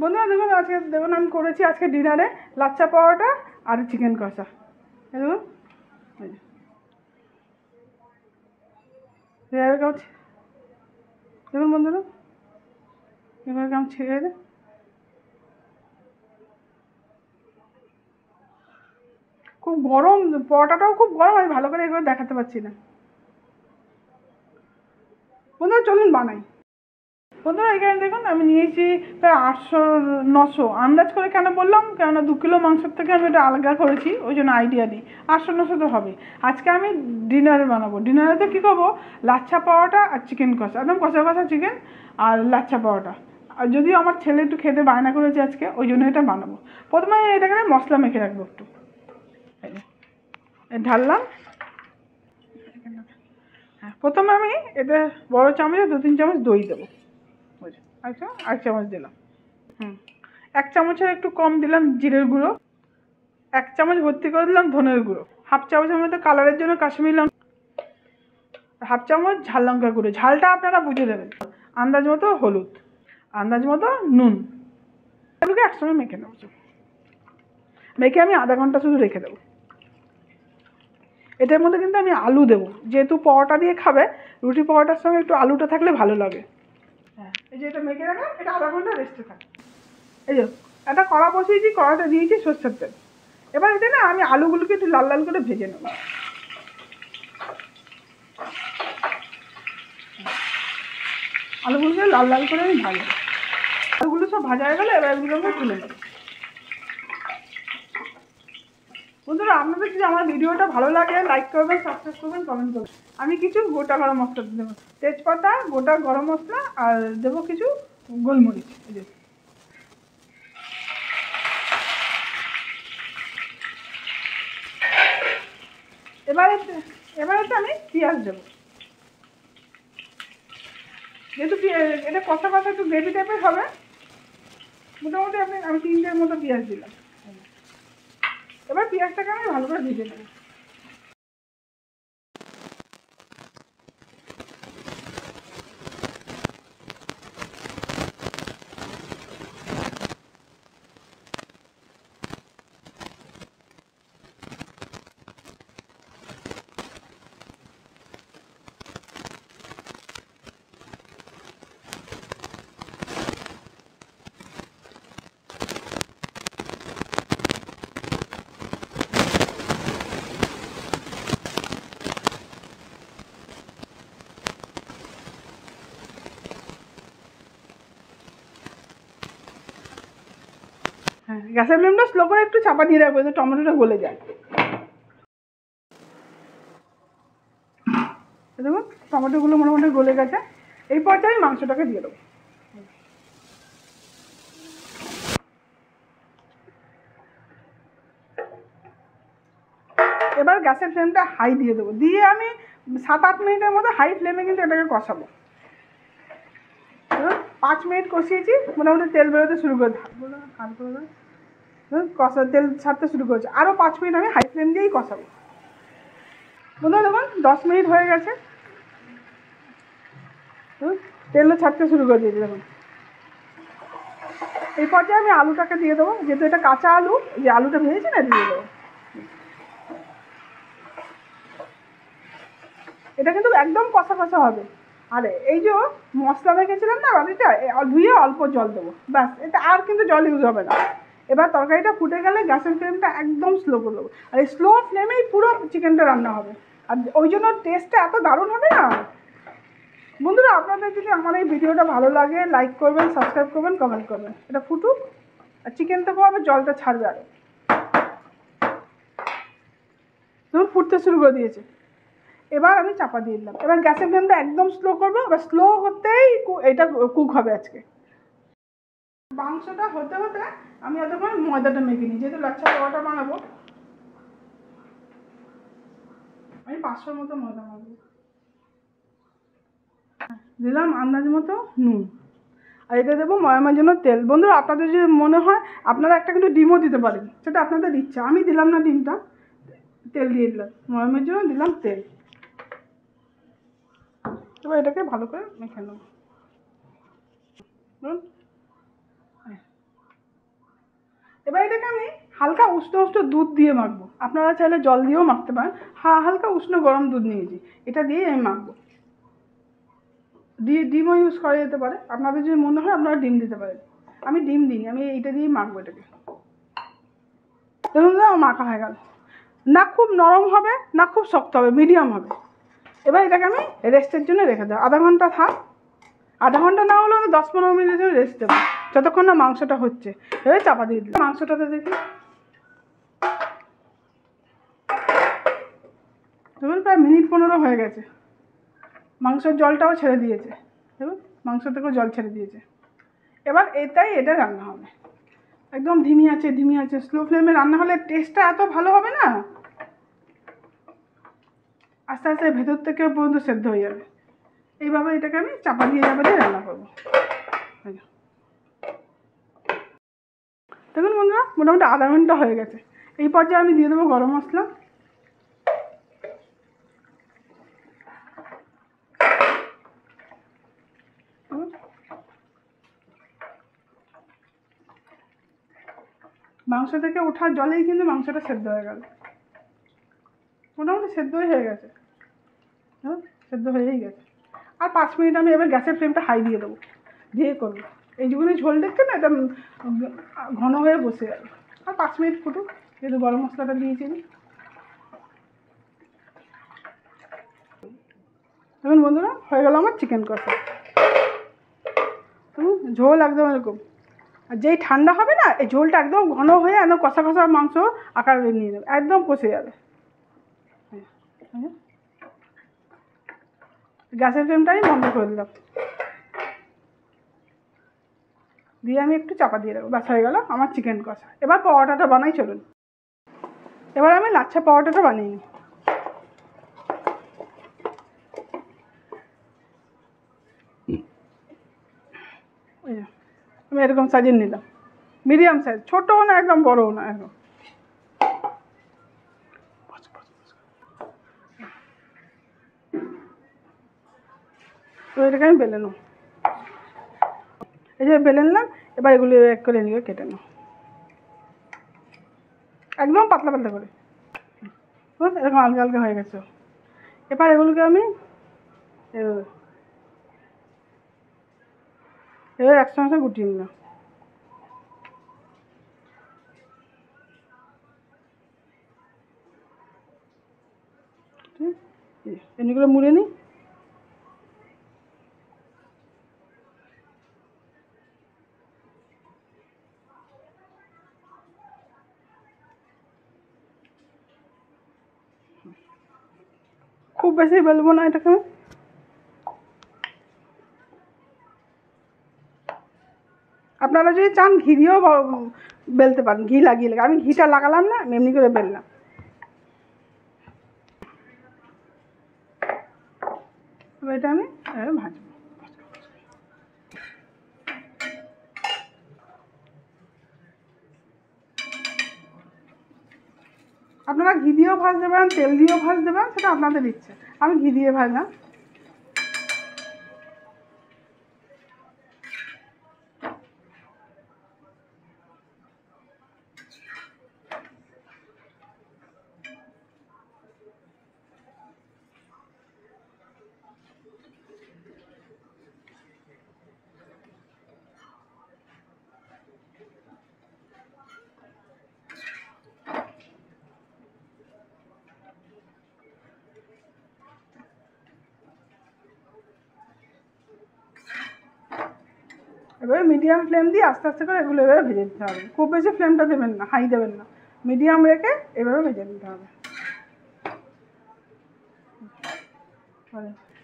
বন্ধুরা দেখুন আজকে দেখুন আমি করেছি আজকে ডিনারে লাচ্চা পরোটা আর চিকেন কষা। দেখুন দেখুন বন্ধুরা এবার কেমন ছেড়ে দে। খুব গরম, পরোটাটাও খুব গরম, আমি ভালো করে এগুলো দেখাতে পারছি না। বন্ধুরা চলুন বানাই। বন্ধুরা এখানে দেখুন আমি নিয়েছি প্রায় 800-900, আন্দাজ করে কেন বললাম, কেননা 2 কিলো মাংসের থেকে আমি এটা আলাদা করেছি, ওই জন্য আইডিয়া নেই। 800-900 তো হবে। আজকে আমি ডিনারে বানাবো। ডিনারেতে কী করবো, লাচ্ছা পরোটা আর চিকেন কষা, একদম কষা কষা চিকেন আর লাচ্ছা পরোটা। আর যদিও আমার ছেলে একটু খেতে বায়না করেছে আজকে, ওই জন্য এটা বানাবো। প্রথমে এটাকে মশলা মেখে রাখবো একটু। ঢাললাম। হ্যাঁ, প্রথমে আমি এতে বড় চামচে 2-3 চামচ দই দেবো। আচ্ছা, 1 চামচ দিলাম। 1 চামচের একটু কম দিলাম জিরের গুঁড়ো। 1 চামচ ভর্তি করে দিলাম ধনের গুঁড়ো। 1/2 চামচের মধ্যে কালারের জন্য কাশ্মীরি লঙ্কা, 1/2 চামচ ঝাল লঙ্কা গুঁড়ো, ঝালটা আপনারা বুঝে দেবেন। আন্দাজ মতো হলুদ, আন্দাজ মতো নুন। এগুলোকে একসঙ্গে মেখে নেব। মেখে আমি আধা ঘন্টা শুধু রেখে দেবো। এটার মধ্যে কিন্তু আমি আলু দেবো, যেহেতু পরোটা দিয়ে খাবে, রুটি পরোটার সঙ্গে একটু আলুটা থাকলে ভালো লাগে। হ্যাঁ, এই যে এটা মেখে রাখা, এটা আধা ঘন্টা রেস্টে থাকে। এই যে একটা কড়া বসিয়েছি, কড়াটা দিয়েছি সরষের তেল। এবার এতে না আমি আলুগুলোকে একটু লাল লাল করে ভেজে নেব। আলুগুলোকে লাল লাল করে আমি ভাজবো। আলুগুলো সব ভাজা হয়ে গেলে এবার এগুলোকে তুলে নেব। বন্ধুরা আপনাদের যদি আমার ভিডিওটা ভালো লাগে লাইক করবেন, সাবস্ক্রাইব করবেন, কমেন্ট করবেন। আমি কিছু গোটা গরম মশলা দেবো, তেজপাতা, গোটা গরম মশলা, আর দেবো কিছু গোলমরিচ। এই যে এবারে আমি পেঁয়াজ দেবো। যেহেতু এটা কষা কষা একটু গ্রেভি টাইপের হবে, মোটামুটি আমি 3টের মতো পেঁয়াজ দিলাম। এবার পেঁয়াজটাকে আমি ভালো করে ভেজে নেব। হ্যাঁ, গ্যাসের ফ্লেমটা স্লো করে একটু চাপা দিয়ে রাখবো, যাতে টমেটোটা গলে যায়। দেখুন টমেটোগুলো মোটামুটি গলে গেছে। এই পর্যায়ে আমি মাংসটাকে দিয়ে দেবো। এবার গ্যাসের ফ্লেমটা হাই দিয়ে দেবো, দিয়ে আমি 7-8 মিনিটের মতো হাই ফ্লেমে কিন্তু এটাকে কষাবো। 5 মিনিট কষিয়েছি, মোটামুটি তেল বেরোতে শুরু করে কষা তেল ছাড়তে শুরু করেছে। আরও 5 মিনিট আমি হাই ফ্লেম দিয়েই কষাবো। বন্ধুরা দেখুন 10 মিনিট হয়ে গেছে, তেলও ছাড়তে শুরু করে দিয়েছি। দেখুন এই পর্যায়ে আমি আলুটাকে দিয়ে দেবো, যেহেতু এটা কাঁচা আলু, যে আলুটা ভেজেছি না, দিয়ে দেবো। এটা কিন্তু একদম কষা কষা হবে। আর এই যে মশলা মেখেছিলাম না বাটিটা, ধুয়ে অল্প জল দেবো, ব্যাস। এটা আর কিন্তু জল ইউজ হবে না। এবার তরকারিটা ফুটে গেলে গ্যাসের ফ্লেমটা একদম স্লো করে দেবো। আর এই স্লো ফ্লেমেই পুরো চিকেনটা রান্না হবে, আর ওই জন্য টেস্টটা এত দারুণ হবে না। বন্ধুরা আপনাদের যদি আমার এই ভিডিওটা ভালো লাগে লাইক করবেন, সাবস্ক্রাইব করবেন, কমেন্ট করবেন। এটা ফুটুক, আর চিকেন থেকে আবার জলটা ছাড়বে আরও। ধরুন ফুটতে শুরু করে দিয়েছে, এবার আমি চাপা দিয়ে দিলাম। এবার গ্যাসের ফ্লেমটা একদম স্লো করবো, এবার স্লো করতেই এটা কুক হবে আজকে। মাংসটা হতে হতে আমি এতক্ষণ ময়দাটা মেখে নিই, যেহেতু লাচ্ছা পরোটা বানাবো। আমি 500 মতো ময়দা মাখবো। দিলাম আন্দাজ মতো নুন, আর এটা দেবো ময়ামের জন্য তেল। বন্ধুরা আপনাদের যদি মনে হয় আপনারা একটা কিন্তু ডিমও দিতে পারেন, সেটা আপনাদের ইচ্ছা। আমি দিলাম না ডিমটা, তেল দিয়ে দিলাম। ময়ামের জন্য দিলাম তেল। এবার এটাকে ভালো করে মেখে নেব। এবার এটাকে আমি হালকা উষ্ণ উষ্ণ দুধ দিয়ে মাখবো, আপনারা চাইলে জল দিয়েও মাখতে পারেন। হালকা উষ্ণ গরম দুধ নিয়েছি, এটা দিয়ে আমি মাখবো। ডিমও ইউজ করা যেতে পারে, আপনাদের যদি মনে হয় আপনারা ডিম দিতে পারেন। আমি ডিম দিই, আমি এইটা দিয়েই মাখবো এটাকে। দেখুন না, মাখা হয়ে গেল। না খুব নরম হবে না খুব শক্ত হবে, মিডিয়াম হবে। এবার এটাকে আমি রেস্টের জন্য রেখে দেবো, আধা ঘন্টা থাক। আধা ঘন্টা না হলেও আমি 10-15 মিনিটের জন্য রেস্ট দেবো, যতক্ষণ না মাংসটা হচ্ছে। এবার চাপা দিয়ে দিই মাংসটাতে, দেখি দেখুন প্রায় মিনিট 15 হয়ে গেছে। মাংসের জলটাও ছেড়ে দিয়েছে, দেখুন মাংস থেকেও জল ছেড়ে দিয়েছে। এবার এটা রান্না হবে একদম ধিমি আছে। স্লো ফ্লেমে রান্না হলে টেস্টটা এত ভালো হবে না, আস্তে আস্তে ভেতর থেকে পর্যন্ত সেদ্ধ হয়ে যাবে। এইভাবে এটাকে আমি চাপা দিয়ে রান্না করবো। দেখুন বন্ধুরা, মোটামুটি আধা ঘন্টা হয়ে গেছে। এই পর্যায়ে আমি দিয়ে দেবো গরম মশলা। মাংস থেকে ওঠার জলেই কিন্তু মাংসটা সেদ্ধ হয়ে গেল, মোটামুটি সেদ্ধই হয়ে গেছে। হ্যাঁ, সেদ্ধ হয়েই গেছে। আর 5 মিনিট আমি এবার গ্যাসের ফ্লেমটা হাই দিয়ে দেবো, দিয়ে করবো। এই যেগুলো ঝোল দেখছেন না, এটা ঘন হয়ে বসে যাবে। আর 5 মিনিট ফুটুক, যেহেতু গরম মশলাটা দিয়েছি। দেখুন বন্ধুরা, হয়ে গেল আমার চিকেন কষা। ঝোল একদম এরকম, আর যেই ঠান্ডা হবে না, এই ঝোলটা একদম ঘন হয়ে একদম কষা কষা মাংস আকার নিয়ে নেবে, একদম কষে যাবে। গ্যাসের ফ্লেমটা আমি বন্ধ করে দিলাম, দিয়ে আমি একটু চাপা দিয়ে দেবো। ব্যাস হয়ে গেল আমার চিকেন কষা। এবার পরোটাটা বানাই, চলুন। এবার আমি লাচ্ছা পরোটাটা বানিয়ে নিই। আমি এরকম সাজিয়ে নিলাম, মিডিয়াম সাইজ, ছোটও না একদম বড়ও না, একদম। তো এটাকে আমি বেলে নেব, এই যে বেলে নিলাম। এবার এগুলো এক করে নিয়ে কেটে নেব, একদম পাতলা পাতলা করে। এরকম হালকা হালকা হয়ে গেছে। এবার এগুলোকে আমি এবার একসঙ্গে গুটিয়ে নিলাম। এগুলো মুড়ে নিই। খুব বেশি বেলবো না এটাকে। আপনারা যদি চান ঘি দিয়েও বেলতে পারেন, ঘি লাগিয়ে। আমি ঘিটা লাগালাম না, এমনি করে বেললাম। এবার এটা আমি ভাজবো। আপনারা ঘি দিয়েও ভাজতে পারেন, তেল দিয়েও ভাজতে পারেন, সেটা আপনাদের ইচ্ছে। আমি ঘি দিয়ে ভাজলাম। এবারে মিডিয়াম ফ্লেম দিয়ে আস্তে আস্তে করে এগুলো এভাবে ভেজে দিতে হবে। খুব বেশি ফ্লেমটা দেবেন না, হাই দেবেন না, মিডিয়াম রেখে এভাবে ভেজে দিতে হবে।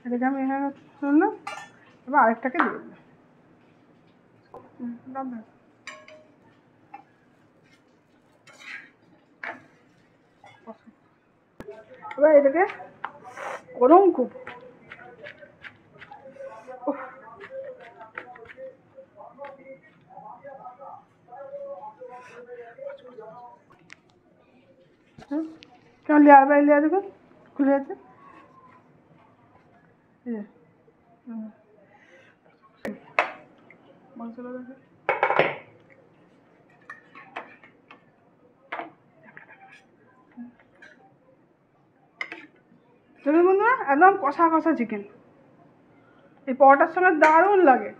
এটাকে আমি এখানে শুনলাম। এবার আরেকটাকে দিয়ে দিলাম। এবার এটাকে গরম খুব, কেমন লেয়ার বাই লেয়ার দেখুন খুলে আছে। মাংসটা দেখে দেখুন বন্ধুরা, একদম কষা কষা চিকেন, এই পরোটার সঙ্গে দারুণ লাগে।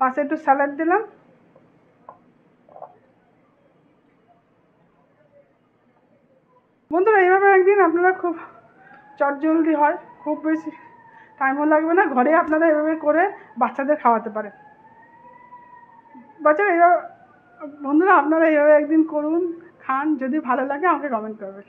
পাশে একটু স্যালাড দিলাম। বন্ধুরা, এইভাবে একদিন আপনারা খুব চটজলদি হয়, খুব বেশি টাইমও লাগবে না, ঘরে আপনারা এভাবে করে বাচ্চাদের খাওয়াতে পারেন। বাচ্চারা এইভাবে, বন্ধুরা আপনারা এইভাবে একদিন করুন, খান, যদি ভালো লাগে আমাকে কমেন্ট করবেন।